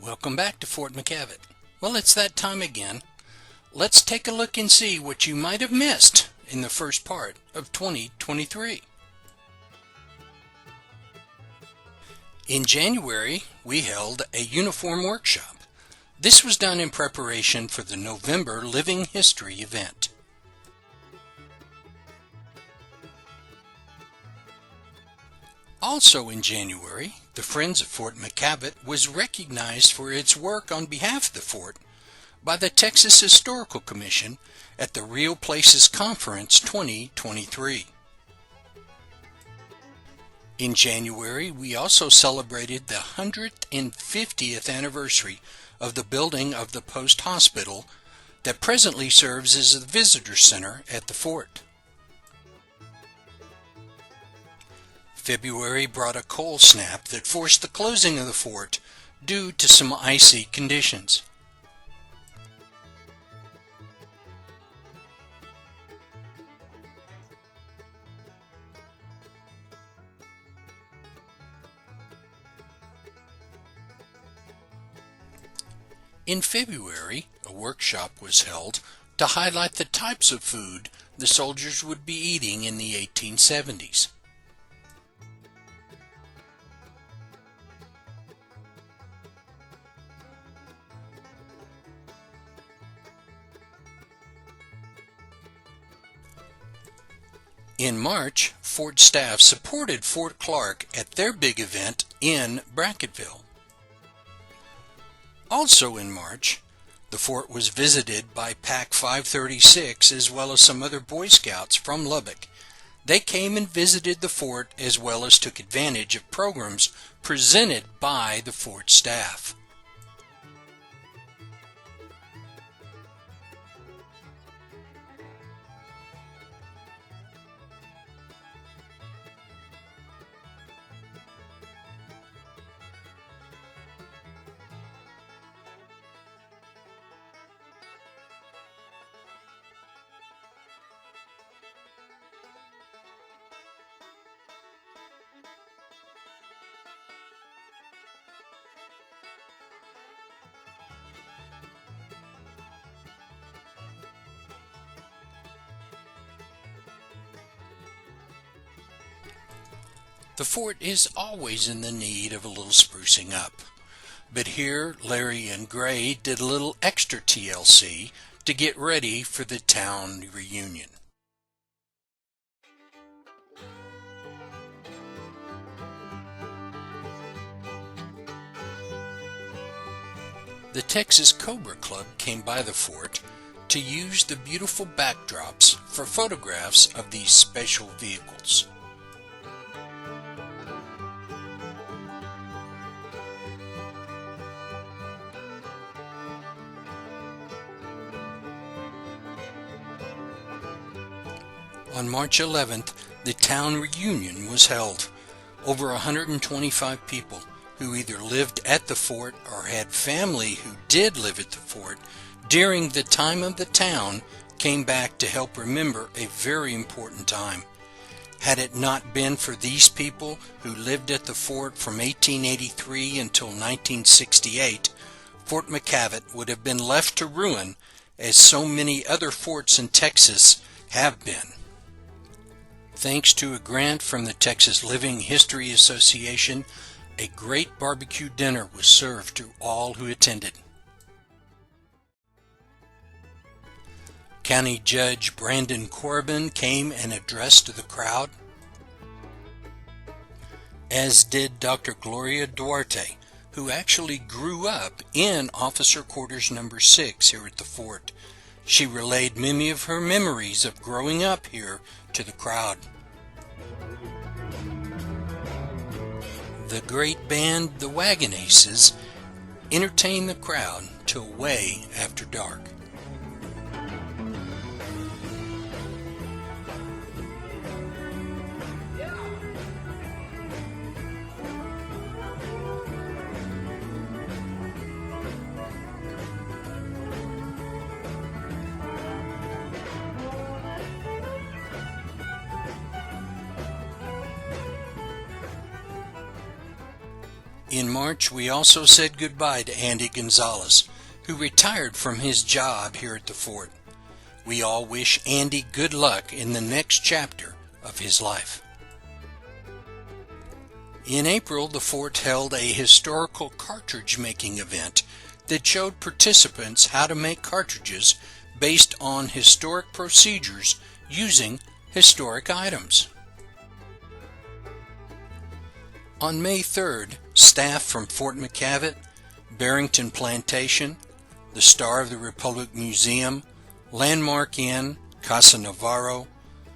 Welcome back to Fort McKavett. Well, it's that time again. Let's take a look and see what you might have missed in the first part of 2023. In January, we held a uniform workshop. This was done in preparation for the November Living History event. Also in January, the Friends of Fort McKavett was recognized for its work on behalf of the fort by the Texas Historical Commission at the Real Places Conference 2023. In January, we also celebrated the 150th anniversary of the building of the post hospital that presently serves as a visitor center at the fort. February brought a cold snap that forced the closing of the fort due to some icy conditions. In February, a workshop was held to highlight the types of food the soldiers would be eating in the 1870s. In March, Fort staff supported Fort Clark at their big event in Brackettville. Also in March, the fort was visited by Pac 536 as well as some other Boy Scouts from Lubbock. They came and visited the fort as well as took advantage of programs presented by the fort staff. The fort is always in the need of a little sprucing up, but here Larry and Gray did a little extra TLC to get ready for the town reunion. The Texas Cobra Club came by the fort to use the beautiful backdrops for photographs of these special vehicles. On March 11th, the town reunion was held. Over 125 people who either lived at the fort or had family who did live at the fort during the time of the town came back to help remember a very important time. Had it not been for these people who lived at the fort from 1883 until 1968, Fort McKavett would have been left to ruin as so many other forts in Texas have been. Thanks to a grant from the Texas Living History Association, a great barbecue dinner was served to all who attended. County Judge Brandon Corbin came and addressed the crowd, as did Dr. Gloria Duarte, who actually grew up in Officer Quarters Number 6 here at the fort. She relayed many of her memories of growing up here to the crowd. The great band, the Wagon Aces, entertained the crowd till way after dark. In March, we also said goodbye to Andy Gonzalez, who retired from his job here at the fort. We all wish Andy good luck in the next chapter of his life. In April, the fort held a historical cartridge making event that showed participants how to make cartridges based on historic procedures using historic items. On May 3rd, staff from Fort McKavett, Barrington Plantation, the Star of the Republic Museum, Landmark Inn, Casa Navarro,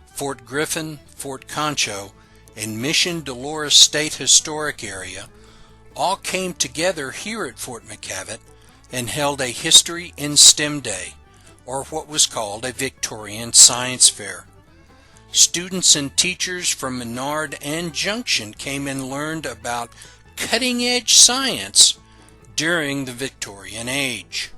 Fort Griffin, Fort Concho, and Mission Dolores State Historic Area all came together here at Fort McKavett and held a History and STEM Day, or what was called a Victorian Science Fair. Students and teachers from Menard and Junction came and learned about cutting-edge science during the Victorian Age.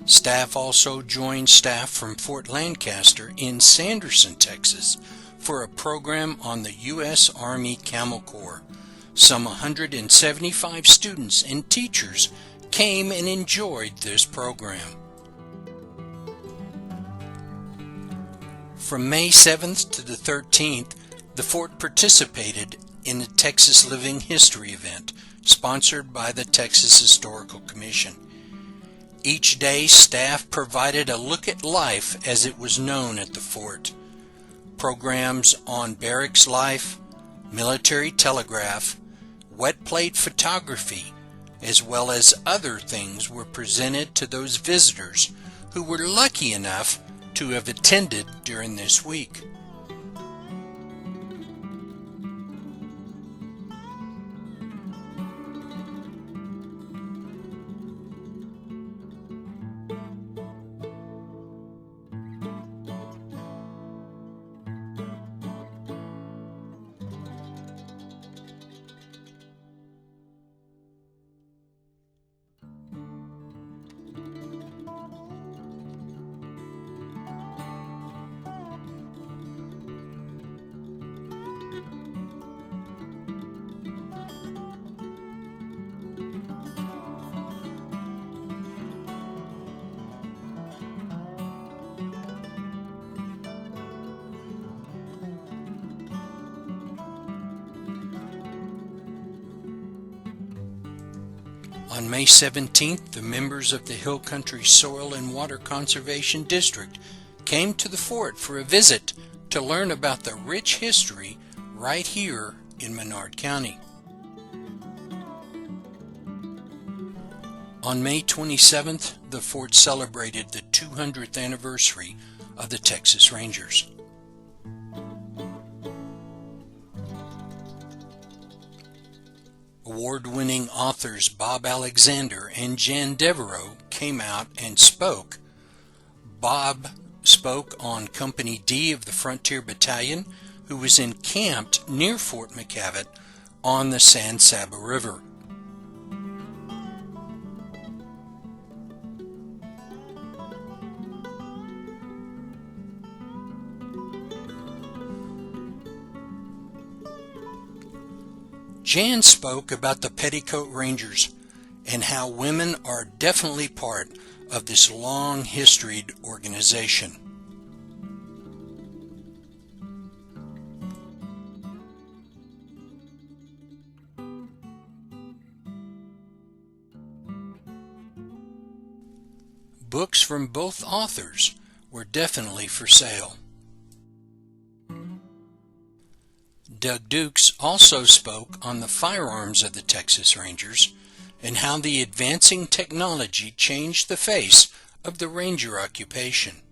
Staff also joined staff from Fort Lancaster in Sanderson, Texas, for a program on the U.S. Army Camel Corps. Some 175 students and teachers came and enjoyed this program. From May 7th to the 13th, the fort participated in a Texas Living History event sponsored by the Texas Historical Commission. Each day, staff provided a look at life as it was known at the fort. Programs on barracks life, military telegraph, wet plate photography, as well as other things were presented to those visitors who were lucky enough to have attended during this week. On May 17th, the members of the Hill Country Soil and Water Conservation District came to the fort for a visit to learn about the rich history right here in Menard County. On May 27th, the fort celebrated the 200th anniversary of the Texas Rangers. Award-winning authors Bob Alexander and Jan Devereaux came out and spoke. Bob spoke on Company D of the Frontier Battalion, who was encamped near Fort McKavett on the San Saba River. Jan spoke about the Petticoat Rangers and how women are definitely part of this long-historied organization. Books from both authors were definitely for sale. Doug Dukes also spoke on the firearms of the Texas Rangers and how the advancing technology changed the face of the Ranger occupation.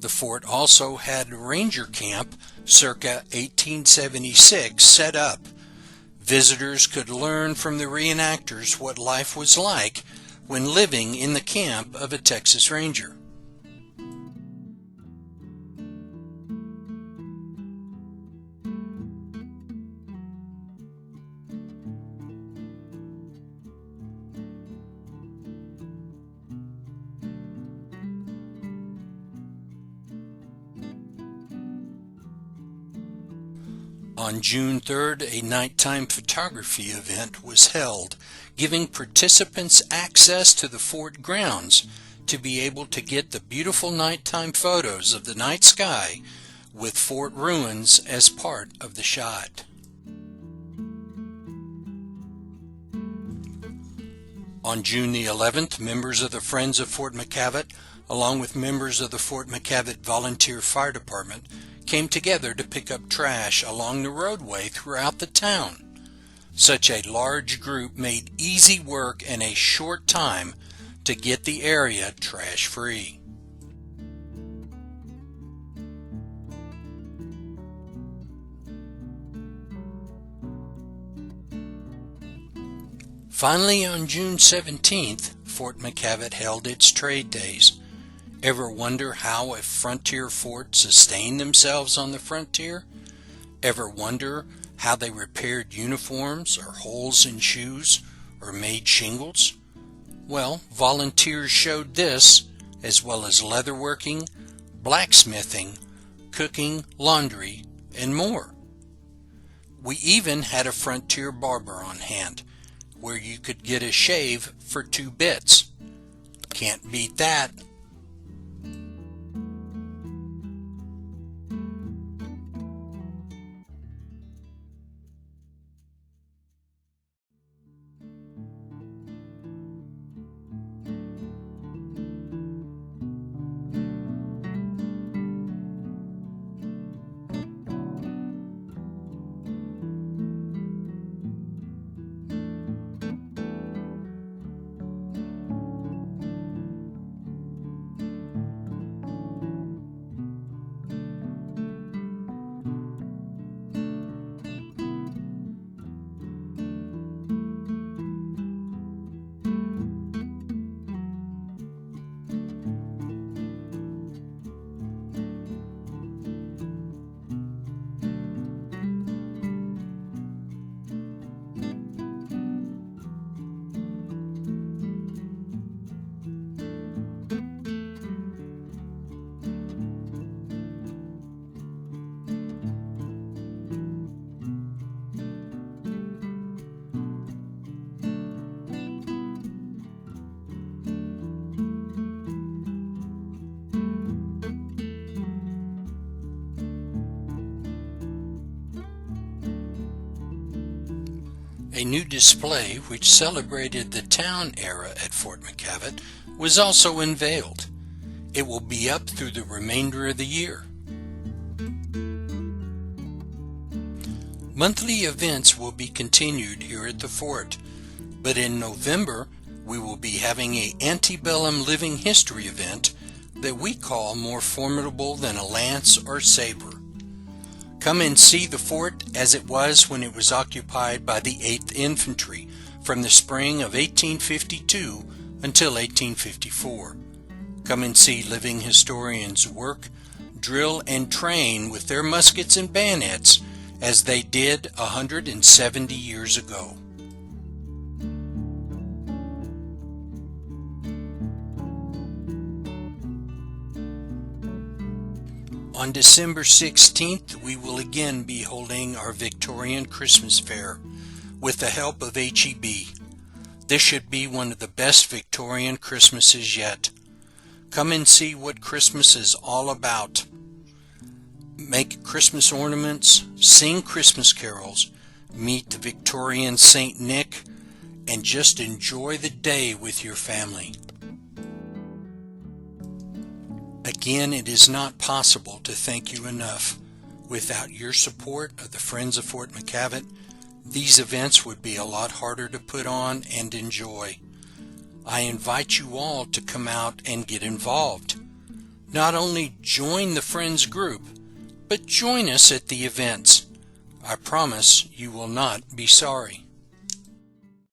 The fort also had Ranger Camp circa 1876 set up. Visitors could learn from the reenactors what life was like when living in the camp of a Texas Ranger. On June 3rd, a nighttime photography event was held, giving participants access to the fort grounds to be able to get the beautiful nighttime photos of the night sky with fort ruins as part of the shot. On June the 11th, members of the Friends of Fort McKavett, along with members of the Fort McKavett Volunteer Fire Department, came together to pick up trash along the roadway throughout the town. Such a large group made easy work in a short time to get the area trash-free. Finally, on June 17th, Fort McKavett held its trade days. Ever wonder how a frontier fort sustained themselves on the frontier? Ever wonder how they repaired uniforms or holes in shoes or made shingles? Well, volunteers showed this, as well as leatherworking, blacksmithing, cooking, laundry, and more. We even had a frontier barber on hand, where you could get a shave for 2 bits. Can't beat that. A new display which celebrated the town era at Fort McKavett was also unveiled. It will be up through the remainder of the year. Monthly events will be continued here at the fort, but in November we will be having an antebellum living history event that we call more formidable than a lance or saber. Come and see the fort as it was when it was occupied by the 8th Infantry from the spring of 1852 until 1854. Come and see living historians work, drill, and train with their muskets and bayonets as they did 170 years ago. On December 16th, we will again be holding our Victorian Christmas Fair with the help of HEB. This should be one of the best Victorian Christmases yet. Come and see what Christmas is all about. Make Christmas ornaments, sing Christmas carols, meet the Victorian Saint Nick, and just enjoy the day with your family. Again, it is not possible to thank you enough. Without your support of the Friends of Fort McKavett, these events would be a lot harder to put on and enjoy. I invite you all to come out and get involved. Not only join the Friends group, but join us at the events. I promise you will not be sorry.